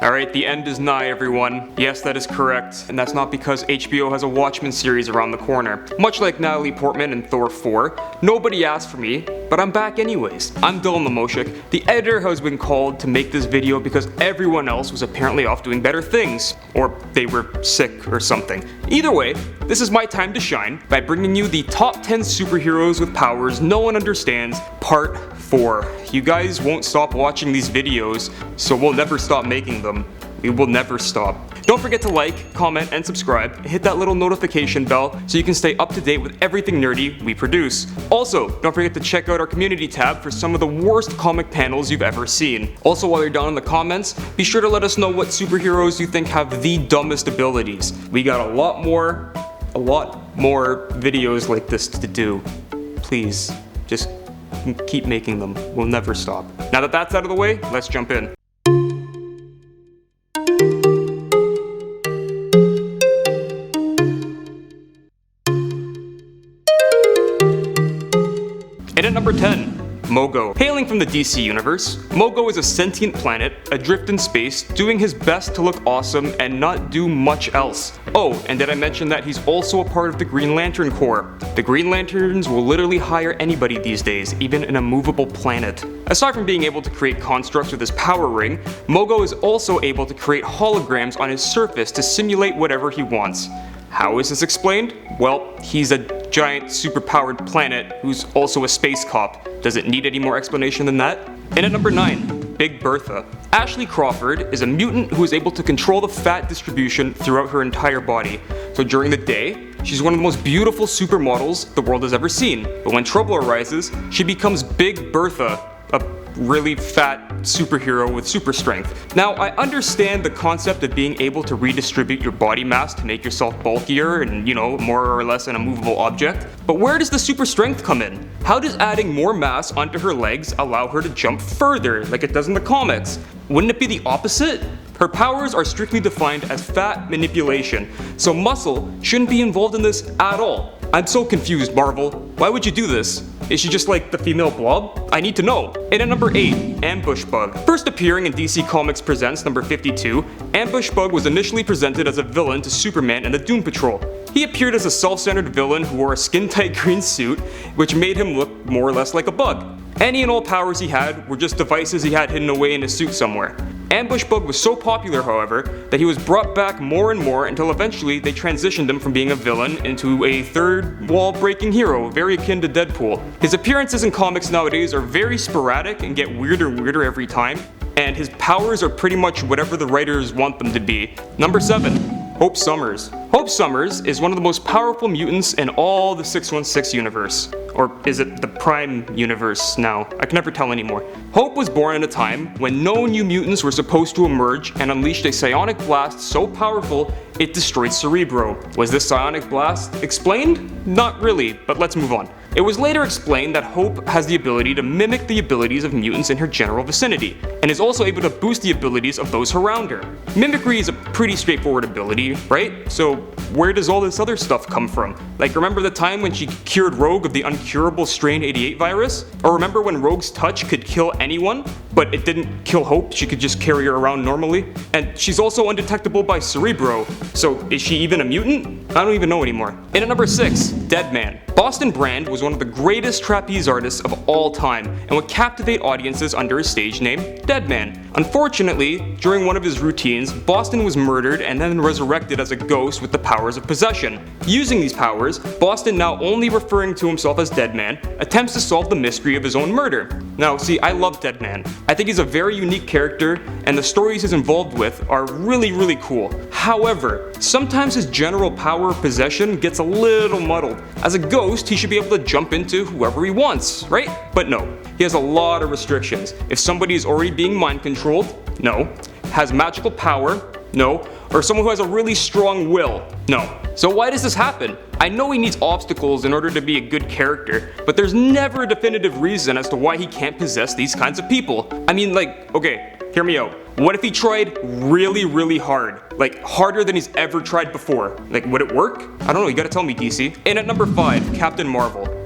Alright, the end is nigh, everyone. Yes, that is correct, and that's not because HBO has a Watchmen series around the corner. Much like Natalie Portman in Thor 4, nobody asked for me, but I'm back anyways. I'm Dylan Lamoshik. The editor has been called to make this video because everyone else was apparently off doing better things, or they were sick or something. Either way, this is my time to shine by bringing you the top 10 superheroes with powers no one understands, part 4. You guys won't stop watching these videos, so we'll never stop making them. We will never stop. Don't forget to like, comment, and subscribe, and hit that little notification bell so you can stay up to date with everything nerdy we produce. Also, don't forget to check out our community tab for some of the worst comic panels you've ever seen. Also, while you're down in the comments, be sure to let us know what superheroes you think have the dumbest abilities. We got a lot more videos like this to do. Please, just keep making them. We'll never stop. Now that that's out of the way, let's jump in. And at number 10, Mogo. Hailing from the DC universe, Mogo is a sentient planet adrift in space doing his best to look awesome and not do much else. Oh, and did I mention that he's also a part of the Green Lantern Corps? The Green Lanterns will literally hire anybody these days, even an immovable planet. Aside from being able to create constructs with his power ring, Mogo is also able to create holograms on his surface to simulate whatever he wants. How is this explained? Well, he's a giant superpowered planet who's also a space cop. Does it need any more explanation than that? And at number 9, Big Bertha. Ashley Crawford is a mutant who is able to control the fat distribution throughout her entire body. So during the day, she's one of the most beautiful supermodels the world has ever seen. But when trouble arises, she becomes Big Bertha, a really fat superhero with super strength. Now, I understand the concept of being able to redistribute your body mass to make yourself bulkier and, more or less an immovable object, but where does the super strength come in? How does adding more mass onto her legs allow her to jump further, like it does in the comics? Wouldn't it be the opposite? Her powers are strictly defined as fat manipulation, so muscle shouldn't be involved in this at all. I'm so confused, Marvel. Why would you do this? Is she just like the female Blob? I need to know. And at number 8, Ambush Bug. First appearing in DC Comics Presents number 52, Ambush Bug was initially presented as a villain to Superman and the Doom Patrol. He appeared as a self-centered villain who wore a skin-tight green suit, which made him look more or less like a bug. Any and all powers he had were just devices he had hidden away in his suit somewhere. Ambush Bug was so popular, however, that he was brought back more and more until eventually they transitioned him from being a villain into a third-wall-breaking hero, very akin to Deadpool. His appearances in comics nowadays are very sporadic and get weirder and weirder every time, and his powers are pretty much whatever the writers want them to be. Number 7. Hope Summers. Hope Summers is one of the most powerful mutants in all the 616 universe. Or is it the Prime universe now? I can never tell anymore. Hope was born at a time when no new mutants were supposed to emerge and unleashed a psionic blast so powerful it destroyed Cerebro. Was this psionic blast explained? Not really, but let's move on. It was later explained that Hope has the ability to mimic the abilities of mutants in her general vicinity, and is also able to boost the abilities of those around her. Mimicry is a pretty straightforward ability, right? So where does all this other stuff come from? Like, remember the time when she cured Rogue of the uncurable Strain 88 virus? Or remember when Rogue's touch could kill anyone, but it didn't kill Hope, she could just carry her around normally? And she's also undetectable by Cerebro, so is she even a mutant? I don't even know anymore. And at number 6, Deadman. Boston Brand was one of the greatest trapeze artists of all time and would captivate audiences under his stage name, Deadman. Unfortunately, during one of his routines, Boston was murdered and then resurrected as a ghost with the powers of possession. Using these powers, Boston, now only referring to himself as Deadman, attempts to solve the mystery of his own murder. Now, see, I love Deadman. I think he's a very unique character, and the stories he's involved with are really cool. However, sometimes his general power of possession gets a little muddled. As a ghost, he should be able to jump into whoever he wants, right? But no, he has a lot of restrictions. If somebody is already being mind controlled, no. Has magical power, no. Or someone who has a really strong will, no. So why does this happen? I know he needs obstacles in order to be a good character, but there's never a definitive reason as to why he can't possess these kinds of people. I mean, like, okay, hear me out. What if he tried really hard? Like, harder than he's ever tried before? Like, would it work? I don't know, you gotta tell me, DC. And at number 5, Captain Marvel.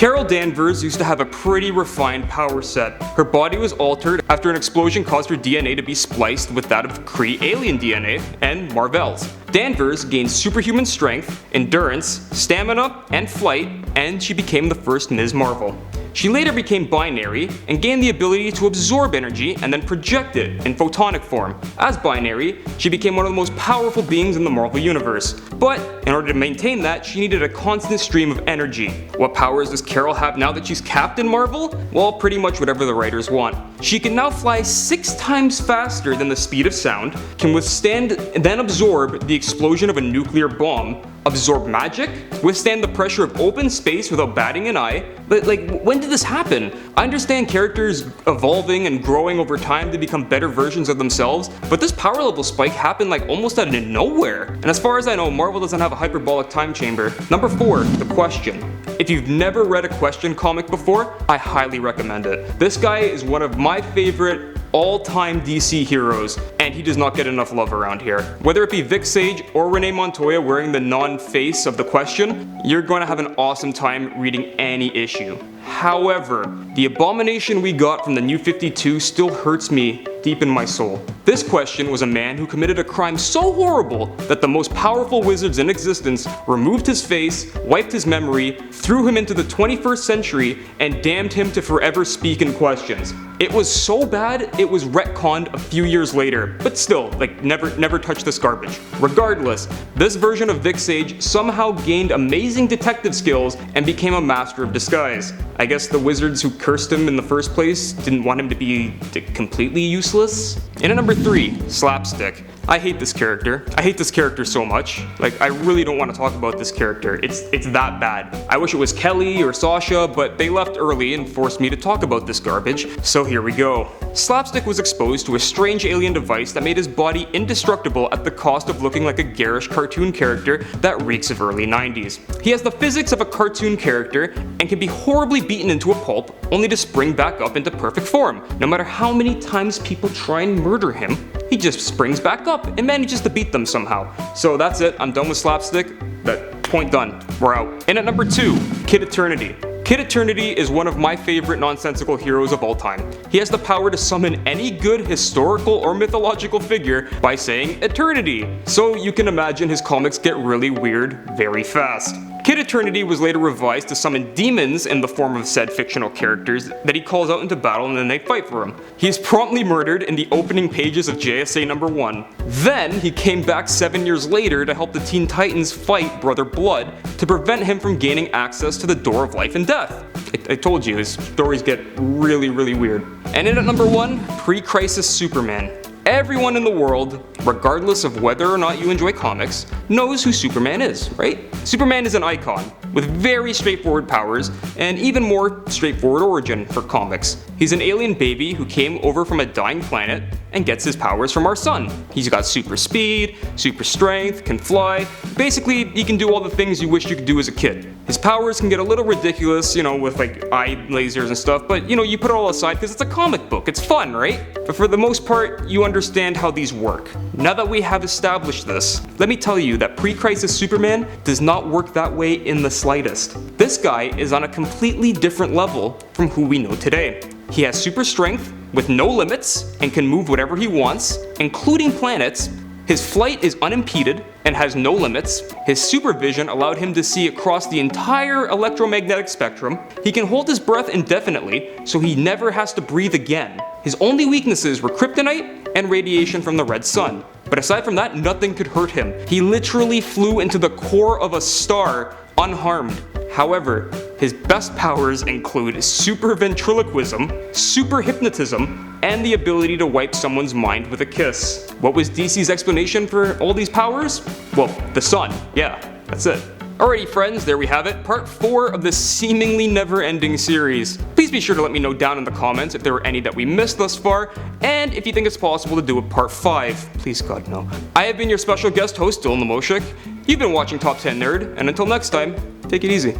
Carol Danvers used to have a pretty refined power set. Her body was altered after an explosion caused her DNA to be spliced with that of Kree alien DNA and Marvel's. Danvers gained superhuman strength, endurance, stamina, and flight, and she became the first Ms. Marvel. She later became binary and gained the ability to absorb energy and then project it in photonic form. As binary, she became one of the most powerful beings in the Marvel Universe. But in order to maintain that, she needed a constant stream of energy. What powers does Carol have now that she's Captain Marvel? Well, pretty much whatever the writers want. She can now fly 6 times faster than the speed of sound, can withstand and then absorb the explosion of a nuclear bomb, absorb magic, withstand the pressure of open space without batting an eye. But when did this happen? I understand characters evolving and growing over time to become better versions of themselves, but this power level spike happened almost out of nowhere. And as far as I know, Marvel doesn't have a hyperbolic time chamber. Number 4, The Question. If you've never read a Question comic before, I highly recommend it. This guy is one of my favorite all-time DC heroes, and he does not get enough love around here. Whether it be Vic Sage or Renee Montoya wearing the non-face of The Question, you're going to have an awesome time reading any issue. However, the abomination we got from the New 52 still hurts me deep in my soul. This Question was a man who committed a crime so horrible that the most powerful wizards in existence removed his face, wiped his memory, threw him into the 21st century, and damned him to forever speak in questions. It was so bad, it was retconned a few years later, but still, never touch this garbage. Regardless, this version of Vic Sage somehow gained amazing detective skills and became a master of disguise. I guess the wizards who cursed him in the first place didn't want him to be completely useless. And at number 3, Slapstick. I hate this character. I hate this character so much. I really don't want to talk about this character. It's that bad. I wish it was Kelly or Sasha, but they left early and forced me to talk about this garbage. So here we go. Slapstick was exposed to a strange alien device that made his body indestructible at the cost of looking like a garish cartoon character that reeks of early 90s. He has the physics of a cartoon character and can be horribly beaten into a pulp, only to spring back up into perfect form. No matter how many times people try and murder him, he just springs back up and manages to beat them somehow. So that's it, I'm done with Slapstick. That point done, we're out. And at number 2, Kid Eternity. Kid Eternity is one of my favorite nonsensical heroes of all time. He has the power to summon any good historical or mythological figure by saying eternity. So you can imagine his comics get really weird very fast. Kid Eternity was later revised to summon demons in the form of said fictional characters that he calls out into battle and then they fight for him. He is promptly murdered in the opening pages of JSA number 1. Then he came back 7 years later to help the Teen Titans fight Brother Blood to prevent him from gaining access to the Door of Life and Death. I told you, his stories get really weird. And in at number 1, Pre-Crisis Superman. Everyone in the world, regardless of whether or not you enjoy comics, knows who Superman is, right? Superman is an icon with very straightforward powers and even more straightforward origin for comics. He's an alien baby who came over from a dying planet and gets his powers from our sun. He's got super speed, super strength, can fly. Basically, he can do all the things you wish you could do as a kid. His powers can get a little ridiculous, with eye lasers and stuff, but you put it all aside because it's a comic book, it's fun, right? But for the most part, you understand how these work. Now that we have established this, let me tell you that Pre-Crisis Superman does not work that way in the slightest. This guy is on a completely different level from who we know today. He has super strength with no limits and can move whatever he wants, including planets. His flight is unimpeded and has no limits. His supervision allowed him to see across the entire electromagnetic spectrum. He can hold his breath indefinitely, so he never has to breathe again. His only weaknesses were kryptonite and radiation from the red sun. But aside from that, nothing could hurt him. He literally flew into the core of a star unharmed. However, his best powers include super ventriloquism, super hypnotism, and the ability to wipe someone's mind with a kiss. What was DC's explanation for all these powers? Well, the sun. Yeah, that's it. Alrighty friends, there we have it, part 4 of this seemingly never-ending series. Please be sure to let me know down in the comments if there were any that we missed thus far, and if you think it's possible to do a part 5. Please God no. I have been your special guest host, Dylan Lemoshik. You've been watching Top 10 Nerd, and until next time, take it easy.